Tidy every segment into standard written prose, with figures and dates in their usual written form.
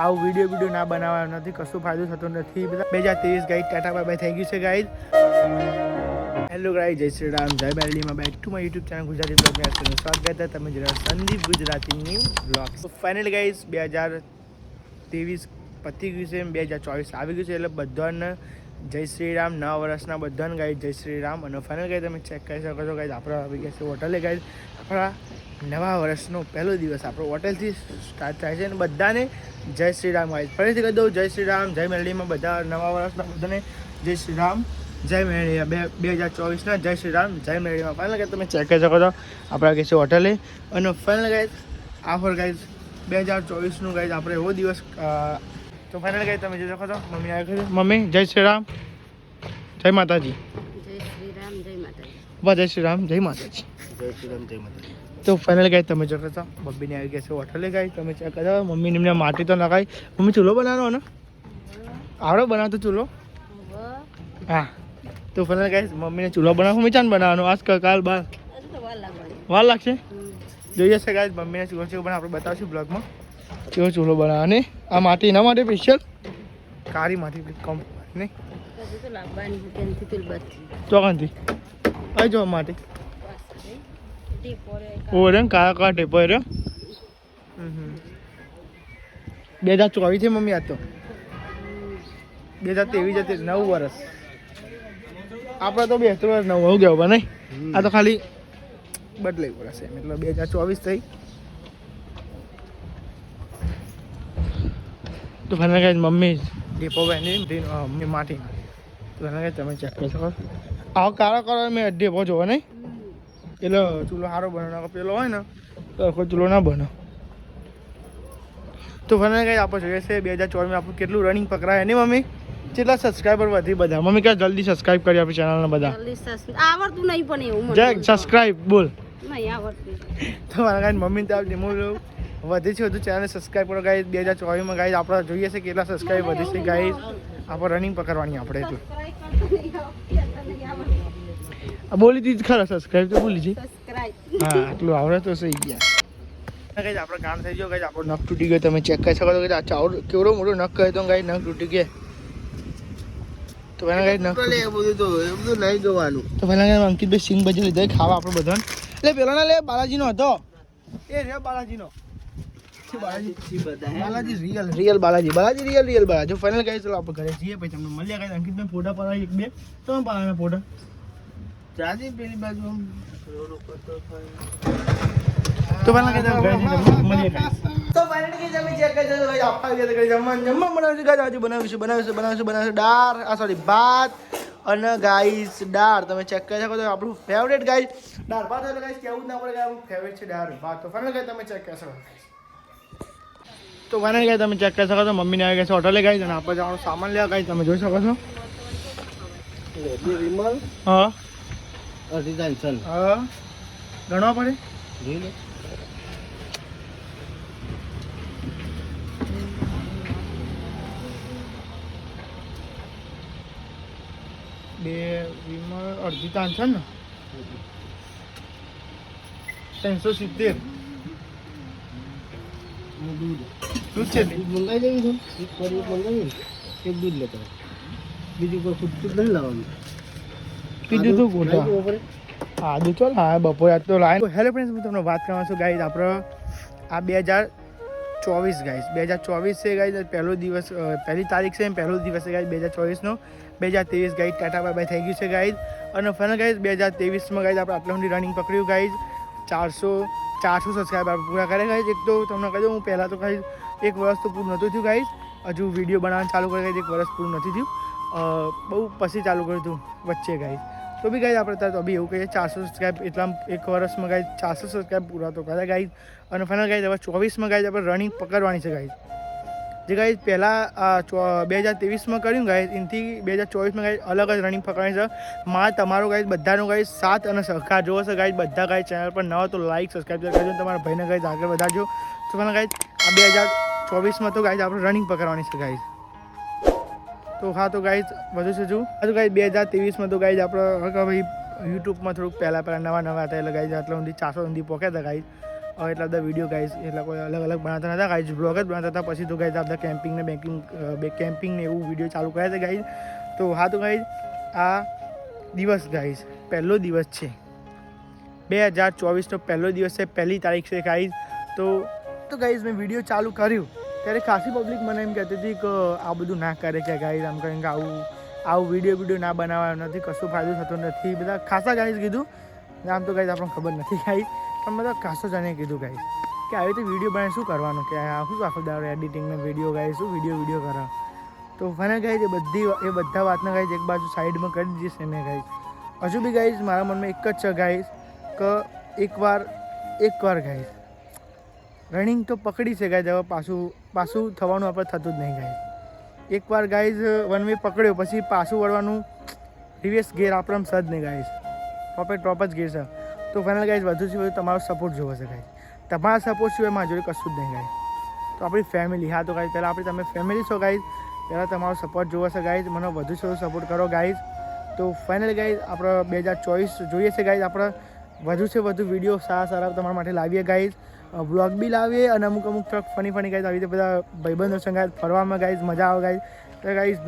આવું વિડીયો ના બનાવવા નથી, કશું ફાયદો થતો નથી. બધા 2023 ગાઈડ ટાટા બાય બાય થઈ ગયું છે ગાઈડ. હેલો ગાઈડ, જય શ્રી રામ, જય બેરડીમાં, back to my YouTube channel Gujarati blog મેં આપનું સ્વાગત છે. તમે જરા સંદીપ ગુજરાતીની બ્લોગ. ફાઇનલી ગાઈઝ 2023 પતી ગયું છે, 2024 આવી ગયું છે, એટલે બધાને જય શ્રી રામ. નવા વર્ષના બધાને ગાઈડ જય શ્રી રામ. અને ફાઇનલ ગાઈડ તમે ચેક કરી શકો છો ગાઈડ, આપણે આવી ગયા છે હોટલે ગાઈડ. આપણા નવા વર્ષનો પહેલો દિવસ આપણો હોટેલથી સ્ટાર્ટ થાય છે અને બધાને જય શ્રી રામ ગાઈડ. ફરીથી કહી દઉં, જય શ્રી રામ, જય મેરડીમાં બધા નવા વર્ષના બધાને જય શ્રી રામ, જય મેરડીમાં. 2024ના જય શ્રી રામ, જય મેરડીમાં. ફાઇનલ ગાઈડ તમે ચેક કરી શકો છો, આપણે ગયા છે હોટલે. અને ફાઇનલ ગાઈડ આ ફોર ગાઈડ 2024નું ગાઈડ આપણે એવો દિવસ. તો ફાઇનલ ગાઈડ તમે જોઈ શકો છો, મમ્મી આવી છે. મમ્મી જય શ્રી રામ, જય માતાજી. જય શ્રી રામ, જય માતાજી. જય શ્રી રામ, જય માતાજી. જય શ્રી રામ, જય માતાજી. તો ફાઇનલ ગાઈડ તમે જોઈ શકો છો, મમ્મીને આવી ગયા છે હોટલે ગાઈડ. તમે ચેક કરો, મમ્મીને એમને માટી તો નખાય. મમ્મી ચૂલો બનાવવાનો ને આવડો બનાવતો ચૂલો? હા. તો ફાઇનલ ગાઈડ મમ્મીને ચૂલો બનાવવાનો. મમ્મી ચાન બનાવવાનો આજ કાલ બાર વાર લાગશે. જોઈએ છે ગાઈડ મમ્મીને ચૂલો છે પણ આપણે બતાવશું બ્લોગમાં કેવો ચૂલો બનાવવાનો. આ માટી એના માટે સ્પેશિયલ કાળી માટી કમ નહીં ચોકનથી આવી જો માટી ઓરે કાળા ટેપો રહ્યો. 2024 છે મમ્મી, આ તો 2023 હતી 9 વર્ષ. આપણે તો 72 વર્ષ નવું હોવું ગયું નહીં, આ તો ખાલી બદલાઈ વર્ષ એમ, એટલે 2024 થઈ. તો ફાઇનલ ગાઈડ મમ્મી ટેપો બની માટી. તો ફાઇનલ ગાઈડ તમે ચેક કરી શકો. આવો કાળો કરો મેં ટેપો જોવો નહીં, એટલે ચૂલો સારો બનાવો. પેલો હોય ને તો કોઈ ચૂલો ના બને. તો ફાઇનલ ગાઈડ આપણે જોઈએ છે 2024માં આપણું કેટલું રનિંગ પકડાય નહીં મમ્મી, કેટલા સબસ્ક્રાઈબર વધી બધા. મમ્મી કહે જલ્દી સબસ્ક્રાઈબ કરી આપી ચેનલને બધા. આવડતું નહીં પણ એવું જય સબસ્ક્રાઈબ બોલ. નહીં આવડતું. તો મારા ગાઈડ મમ્મીને તો ડેમો વધી છે બધું, ચેનલ સબસ્ક્રાઈબ કરો ગાઈડ. 2024માં ગાઈડ આપણે જોઈએ છે કેટલા સબસ્ક્રાઈબ વધી છે ગાઈડ. આપણે રનિંગ પકડવાની આપણે એટલું બોલી દીધી ખરા, સબસ્ક્રાઈબ તો બોલી છે. હા એટલું આવડે તો સહી ગયા ગાઈડ. આપણે કામ થઈ ગયો ગાઈડ, આપણો નખ તૂટી ગયો. તમે ચેક કરી શકો છો ગાઈડ, ચાવડ કેવડો મોટો નખ કહે તો ગાઈડ નખ તૂટી ગયા. તો પહેલાં ગાઈડ નખ બધું નહીં જોવાનું. તો પહેલાં ગાઈડ અંકિતભાઈ સિંગ ભજી લીધા ખાવા આપણે બધાને. એટલે પેલો ના લે બાલાજીનો હતો એ રે બાલાજીનો Balaji real Balaji real Balaji. Final guide ચલો આપણે ઘરે જઈએ પછી તમને મળ્યા ગાઈડ. અંકિતભાઈ ફોટા પાડવા એક બે તમે પાડવાના ફોટા ચાજી પેલી બાજુ. તો પહેલા કે મળીએ ગાઈસ. તો ફાઇનલી કે તમે ચેક કરી દો ગાઈસ, આપા ગયા કરી જમવા બનાવીશું ગાઈસ. આજે બનાવીશું દાળ, આ સોરી ભાત અને ગાઈસ દાળ. તમે ચેક કરી શકો તો આપણું ફેવરેટ ગાઈસ દાળ ભાત. એટલે ગાઈસ કેવું જ ના પડે કે આપણું ફેવરેટ છે દાળ ભાત. તો ફાઇનલી ગાઈસ તમે ચેક કરી શકો. તો ફાઇનલી ગાઈસ તમે ચેક કરી શકો તો મમ્મીને આવી ગયા છે હોટલે ગાઈસ, અને આપણે જવાનું સામાન લેવા ગાઈસ. તમે જોઈ શકો છો વિમલ. હા અધિકાંચલ. હા ગણવા પડે. બે વિમલ અડધી તાંછન ને 370 દૂધ છે. મંગાવી દેવી એક દૂધ લેતો, બીજું કોઈ ખૂટતું નહીં લાવવાનું. બીજું તો ગોઠવા હા દૂધ ચાલ. હા બપોરે આજ તો લાય. હેલો ફ્રેન્ડ્સ, હું તમને વાત કરવા છું ગાઈઝ. આપણે આ 2024 ગાઈઝ 2024 છે ગાઈઝ. પહેલો દિવસ પહેલી તારીખ છે, પહેલો દિવસ છે ગાઈઝ 2024નો. 2023 ગાઈઝ ટાટા બાય બાય થઈ ગયું છે ગાઈઝ. અને ફાઇનલ ગાઈઝ 2023માં ગાઈઝ આપણે આટલા સુધી રનિંગ પકડ્યું ગાઈઝ. 400 સબસ્ક્રાઈબર આપણે પૂરા કર્યા ગાઈઝ. એક તો તમને કહી દઉં, હું પહેલાં તો ગાઈઝ એક વર્ષ તો પૂરું નહોતું થયું ગાઈઝ. હજુ વિડીયો બનાવવાનું ચાલુ કરી ગાઈઝ એક વર્ષ પૂરું નથી થયું. બહુ પછી ચાલુ કર્યું હતું વચ્ચે ગાઈઝ. તો બી ગાઈઝ આપણે તો બી એવું કહીએ 400 સબસ્ક્રાઈબ એટલા એક વર્ષમાં ગાઈઝ 400 સબસ્ક્રાઈબ પૂરા તો કર્યા ગાઈઝ. અને ફાઇનલ ગાઈઝ હવે 24માં ગાઈઝ આપણે રનિંગ પકડવાની છે ગાઈઝ. જે ગાઈઝ પહેલાં 2023માં કર્યું ગાઈઝ, એનાથી 2024માં ગાઈઝ અલગ જ રનિંગ પકડવાની છે. માં તમારો ગાઈઝ બધાનો ગાઈઝ સાથ અને સહકાર જોવો છે ગાઈઝ. બધા ગાઈઝ ચેનલ પર નવા તો લાઈક સબસ્ક્રાઈબ કરજો, તમારા ભાઈને ગાઈઝ આગળ વધારજો. તો મને ગાઈઝ આ 2024માં તો ગાઈઝ આપણે રનિંગ પકડવાની છે ગાઈઝ. તો હા તો ગાઈઝ વધુ છે જો તો ગાઈઝ 2023માં તો ગાઈઝ આપણે ભાઈ યુટ્યુબમાં થોડુંક પહેલાં નવા હતા એટલે ગાઈઝ આટલા સુધી 400 સુધી પહોંચ્યા હતા ગાઈઝ. એટલા બધા વિડીયો ગાઈઝ એટલા કોઈ અલગ અલગ બનાવતા હતા ગાઈઝ, બ્લોગ જ બનાવતા હતા. પછી તો ગાઈઝ આપણે કેમ્પિંગ ને એવું વિડીયો ચાલુ કર્યા છે ગાઈઝ. તો હા તો ગાઈઝ આ દિવસ ગાઈઝ પહેલો દિવસ છે 2024નો પહેલો દિવસ છે, પહેલી તારીખ છે ગાઈઝ. તો ગાઈઝ મેં વિડીયો ચાલુ કર્યું ત્યારે ખાસી પબ્લિક મને એમ કહેતી હતી કે આ બધું ના કરે કે ગાઈઝ આમ કરીને કે આવું વિડીયો ના બનાવવાનો નથી, કશું ફાયદો થતો નથી. બધા ખાસા ગાઈઝ કીધું. આમ તો ગાઈઝ આપણને ખબર નથી ગાઈઝ, પણ બધા ખાસો જણે કીધું ગાઈઝ કે આવી રીતે વિડીયો બનાવી શું કરવાનું, કે શું આખો દાડો એડિટિંગનો વિડીયો ગાઈઝ શું વિડીયો કરે. તો ફાઇનલ ગાઈઝ એ બધા વાતને ગાઈઝ એક બાજુ સાઈડમાં કરી દીધી છે મેં ગાઈઝ. હજુ બી ગાઈઝ મારા મનમાં એક જ છે ગાઈઝ કે એકવાર ગાઈઝ રનિંગ તો પકડી છે ગાઈઝ, હવે પાછું થવાનું આપણે થતું જ નહીં ગાઈઝ. એકવાર ગાઈઝ વન વે પકડ્યો પછી પાછું વળવાનું રિવર્સ ગેર આપણે સજ નહીં ગાઈઝ, ટોપ જ ગેર છે. તો ફાઇનલ ગાઈઝ વધુ તમારો સપોર્ટ જોવો છે ગાઈઝ. તમારા સપોર્ટ સિવાય મારા જોડે કશું જ નહીં ગાઈઝ. તો આપણી ફેમિલી, હા તો ગાઈઝ પહેલાં તમે ફેમિલી છો ગાઈઝ, પહેલાં તમારો સપોર્ટ જોવો છે ગાઈઝ, મને વધુ સપોર્ટ કરો ગાઈઝ. તો ફાઇનલ ગાઈઝ આપણે 2024 જોઈએ છે ગાઈઝ, આપણે વધુ વિડીયો સારા તમારા માટે લાવીએ ગાઈઝ, બ્લોગ બી લાવીએ અને અમુક ટ્રક ફની ગાઈઝ આવી રીતે બધા ભાઈબંધો સંગાત ફરવામાં ગાઈઝ મજા આવે ગાઈઝ. તો ગાઈઝ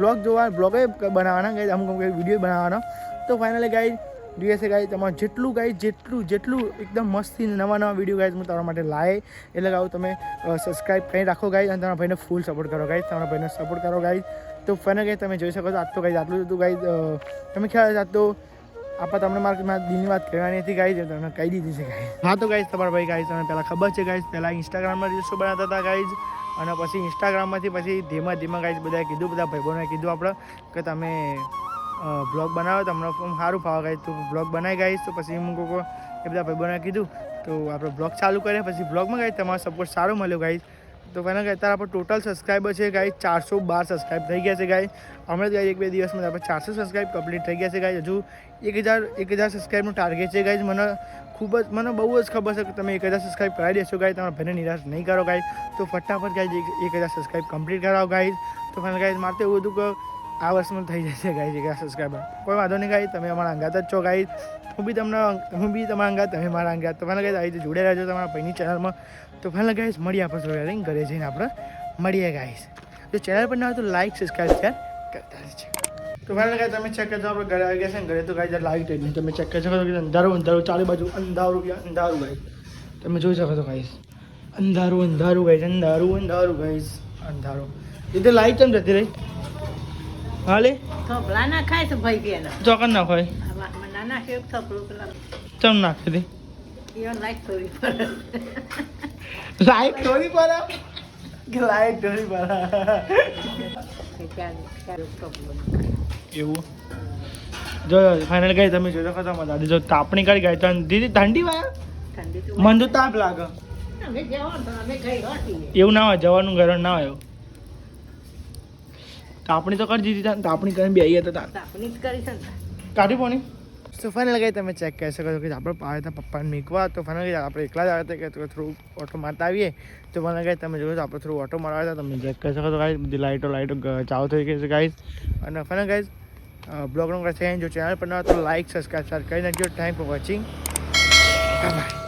બ્લોગે બનાવવાના ગાઈઝ, અમુક વિડીયો બનાવવાના. તો ફાઇનલી ગાઈઝ જોઈએ છે ગાઈઝ તમારે જેટલું એકદમ મસ્તી નવા વિડીયો ગાઈઝ હું તમારા માટે લાવે એટલે આવું તમે સબસ્ક્રાઈબ કરી રાખો ગાઈઝ અને તમારા ભાઈને ફૂલ સપોર્ટ કરો ગાઈઝ, તમારા ભાઈને સપોર્ટ કરો ગાઈઝ. તો ફાઇનલ ગાઈઝ તમે જોઈ શકો છો આજ તો ગાઈઝ આટલું હતું ગાઈઝ. તમે ખ્યાલ આજ તો આપણે તમને મારા દિલની વાત કહેવાની હતી ગાઈઝ, તમે કહી દીધી છે ગાઈઝ. હા તો ગાઈઝ તમારા ભાઈ ગાઈઝ તમને પહેલાં ખબર છે ગાઈઝ, પહેલાં ઇન્સ્ટાગ્રામમાં રીલ્સો બનાવતા હતા ગાઈઝ, અને પછી ઇન્સ્ટાગ્રામમાંથી પછી ધીમા ગાઈઝ બધાએ કીધું, બધા ભાઈબંધોએ કીધું આપણે કે તમે બ્લોગ બનાવો, તમને સારું ફાવે ગાઈઝ, તો બ્લોગ બનાવી ગાઈઝ. તો પછી હું કોઈ એ બધા ભાઈબંધોએ કીધું તો આપણે બ્લોગ ચાલુ કરીએ. પછી બ્લોગમાં ગાઈઝ તમારો સપોર્ટ સારો મળ્યો ગાઈઝ. તો ફાઇનલ ગાઈઝ અત્યારે આપણે ટોટલ સબસ્ક્રાઈબર છે ગાઈઝ 412 સબસ્ક્રાઈબ થઈ ગયા છે ગાઈઝ. હમણાં ગાઈઝ 1-2 દિવસમાં આપણે 400 સબસ્ક્રાઈબ કમ્પ્લીટ થઈ ગયા છે ગાઈઝ. હજુ 1000 સબસ્ક્રાઈબનું ટાર્ગેટ છે ગાઈઝ. મને બહુ જ ખબર છે કે તમે 1000 સબસ્ક્રાઈબ કરાવી દેશો ગાઈઝ, તમારા ભાઈને નિરાશ નહીં કરો ગાઈઝ. તો ફટાફટ ગાઈઝ 1000 સબસ્ક્રાઈબ કમ્પ્લીટ કરાવો ગાઈઝ. તો ફાઇનલ ગાઈઝ મારે એવું હતું કે આ વર્ષમાં થઈ જશે ગાઈઝ 1000 સબસ્ક્રાઈબર, કોઈ વાંધો નહીં ગાઈઝ, તમે અમારા અંગાત જ છો ગાઈઝ. હું બી તમારા અંગાત, તમે મારા અંગાત. તો ફાઇનલ ગાઈઝ આવી રીતે જોડે રહેજો તમારા ભાઈની ચેનલમાં. તો ફાઇનલ ગાઈઝ મળીએ આપણે થોડી ઘરે જઈને આપણે મળીએ ગાઈઝ. જો ચેનલ પર ના હોય તો લાઈક સબસ્ક્રાઈબ શેર કરતા રહેજો. તો ફાઇનલ ગાઈઝ તમે ચેક કરજો આપણે ઘરે આવી ગયા છે ને, ઘરે તો ગાઈઝ લાઈટ જ નહીં, તમે ચેક કરી શકો છો કે અંધારું ચારે બાજુ અંધારું ગાઈઝ, તમે જોઈ શકો છો ગાઈઝ. અંધારું ગાઈઝ, અંધારું ગાઈઝ, અંધારું. એટલે લાઈટ કેમ જતી રહી? હાલે થપલા ના ખાય છે ભાઈ બેન, ચોકન ના ખાય નાના છે થપલું પેલા ચમ નાખી દે લાઈટ થોડી પર લાઈટ થોડી પર કે લાઈટ થોડી પર એવું. જો ફાઇનલ ગાઈ તમે જોઈ શકો છો દાદી જો તાપણી કરી ગાય તો દીદી ઠંડી વાયા મન તો તાપ લાગે એવું ના હોય, જવાનું ગરણ ના હોય. તાપણી તો કરી દીધી હતા, તાપણી કરીને બે આવી હતા, તાપણી કરી છે ને કાઢી પોણી. તો ફાઇનલ ગાઈ તમે ચેક કરી શકો છો કે આપણે આવ્યા હતા પપ્પાને મીકવા. તો ફાઇનલ ગાઈ આપણે એકલા જ આવ્યા હતા કે થોડું ઓટો મારતા આવીએ. તો ફાઇનલ ગાઈ તમે જોયું આપણે થોડું ઓટો મારવા હતા, તમે ચેક કરી શકો છો ગાઈઝ બધી લાઇટો ચાલુ થઈ ગઈ છે ગાઈઝ. અને ફાઇનલ ગાઈઝ બ્લોગનો જો ચેનલ પર ના તો લાઈક સબસ્ક્રાઈબ કરી નાખજો. Thank for watching. બાય.